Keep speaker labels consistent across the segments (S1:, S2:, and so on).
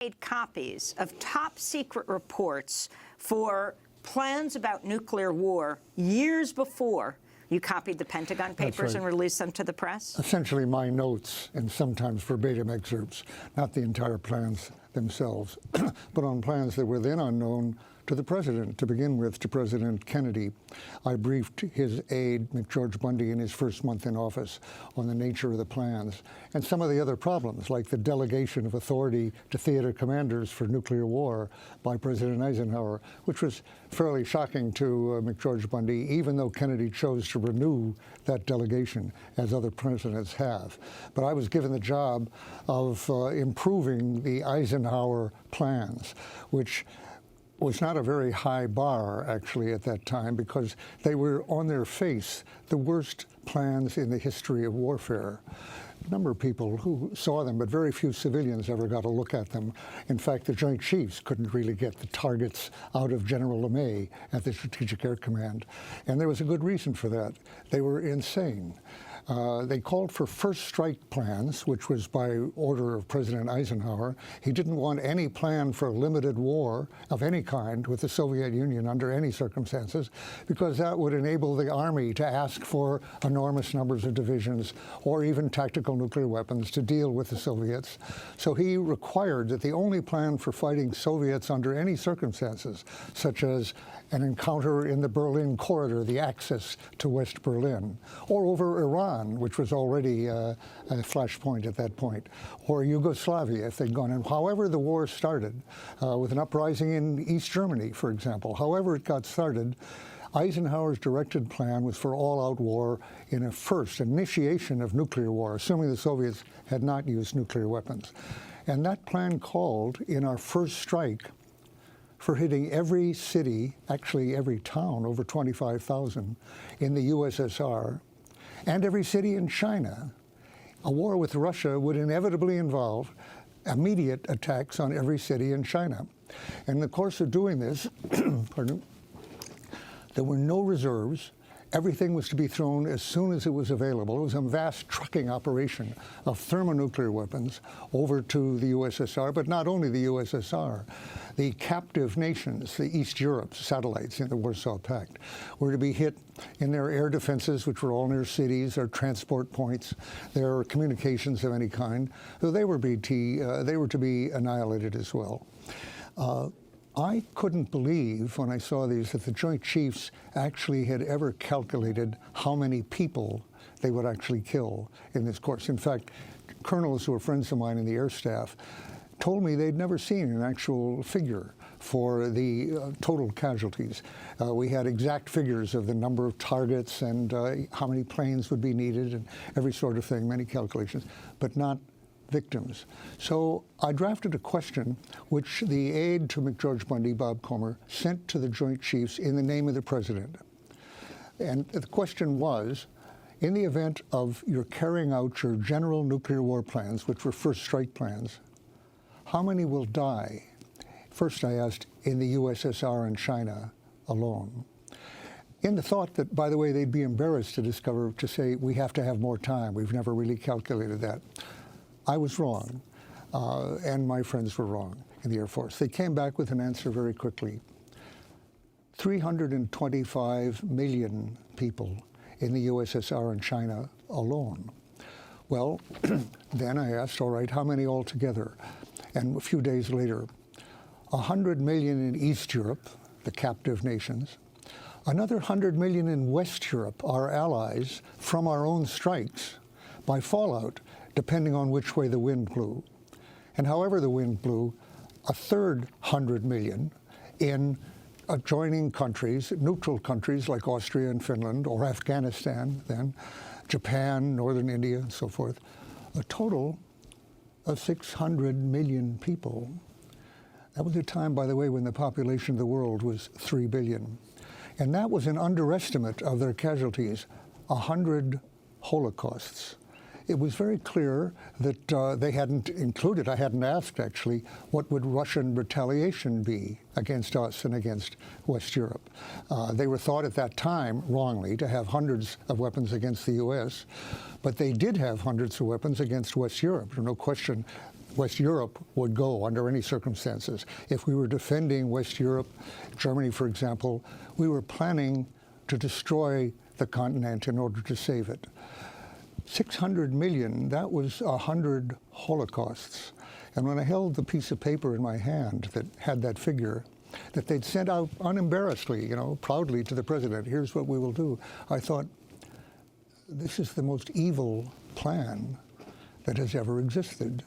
S1: made copies of top-secret reports for plans about nuclear war years before you copied the Pentagon Papers and released them to the press?
S2: Essentially my notes and sometimes verbatim excerpts, not the entire plans themselves, but on plans that were then unknown to the president, to begin with, to President Kennedy. I briefed his aide, McGeorge Bundy, in his first month in office on the nature of the plans and some of the other problems, like the delegation of authority to theater commanders for nuclear war by President Eisenhower, which was fairly shocking to McGeorge Bundy, even though Kennedy chose to renew that delegation, as other presidents have. But I was given the job of improving the Eisenhower plans, which was not a very high bar, actually, at that time, because they were, on their face, the worst plans in the history of warfare. A number of people who saw them, but very few civilians ever got a look at them. In fact, the Joint Chiefs couldn't really get the targets out of General LeMay at the Strategic Air Command. And there was a good reason for that. They were insane. They called for first strike plans, which was by order of President Eisenhower. He didn't want any plan for a limited war of any kind with the Soviet Union under any circumstances, because that would enable the Army to ask for enormous numbers of divisions or even tactical nuclear weapons to deal with the Soviets. So he required that the only plan for fighting Soviets under any circumstances, such as an encounter in the Berlin corridor, the access to West Berlin, or over Iran, which was already a flashpoint at that point, or Yugoslavia, if they'd gone in. However the war started, with an uprising in East Germany, for example, however it got started, Eisenhower's directed plan was for all-out war in a first initiation of nuclear war, assuming the Soviets had not used nuclear weapons. And that plan called, in our first strike, for hitting every city, actually every town, over 25,000, in the USSR, and every city in China. A war with Russia would inevitably involve immediate attacks on every city in China. And in the course of doing this, pardon, there were no reserves. Everything was to be thrown as soon as it was available. It was a vast trucking operation of thermonuclear weapons over to the USSR, but not only the USSR. The captive nations, the East Europe satellites in the Warsaw Pact, were to be hit in their air defenses, which were all near cities, or transport points, their communications of any kind. So they were to be annihilated as well. I couldn't believe when I saw these that the Joint Chiefs actually had ever calculated how many people they would actually kill in this course. In fact, colonels who were friends of mine in the air staff told me they'd never seen an actual figure for the total casualties. We had exact figures of the number of targets and how many planes would be needed and every sort of thing, many calculations, but not victims. So I drafted a question which the aide to McGeorge Bundy, Bob Comer, sent to the Joint Chiefs in the name of the president. And the question was, in the event of your carrying out your general nuclear war plans, which were first strike plans, how many will die? First, I asked, in the USSR and China alone. In the thought that, by the way, they'd be embarrassed to say, we have to have more time. We've never really calculated that. I was wrong, and my friends were wrong in the Air Force. They came back with an answer very quickly. 325 million people in the USSR and China alone. Well, then I asked, all right, how many altogether? And a few days later, 100 million in East Europe, the captive nations, another 100 million in West Europe, our allies, from our own strikes, by fallout, depending on which way the wind blew. And however the wind blew, a third 100 million in adjoining countries, neutral countries like Austria and Finland, or Afghanistan then, Japan, northern India, and so forth. A total of 600 million people. That was a time, by the way, when the population of the world was 3 billion. And that was an underestimate of their casualties, 100 holocausts. It was very clear that they hadn't included, I hadn't asked actually, what would Russian retaliation be against us and against West Europe. They were thought at that time, wrongly, to have hundreds of weapons against the US, but they did have hundreds of weapons against West Europe. No question, West Europe would go under any circumstances. If we were defending West Europe, Germany, for example, we were planning to destroy the continent in order to save it. 600 million, that was 100 Holocausts. And when I held the piece of paper in my hand that had that figure, that they'd sent out unembarrassedly, proudly to the president, here's what we will do, I thought, this is the most evil plan that has ever existed.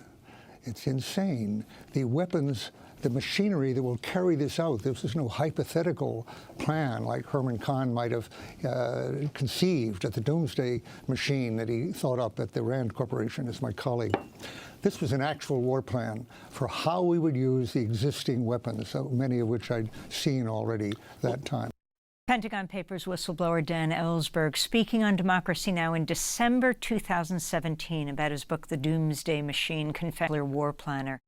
S2: It's insane. The weapons, the machinery that will carry this out, this is no hypothetical plan like Herman Kahn might have conceived at the Doomsday machine that he thought up at the Rand Corporation as my colleague. This was an actual war plan for how we would use the existing weapons, many of which I'd seen already that time.
S1: Pentagon Papers whistleblower Dan Elsberg speaking on Democracy Now! In December 2017 about his book, The Doomsday Machine, Confederate War Planner.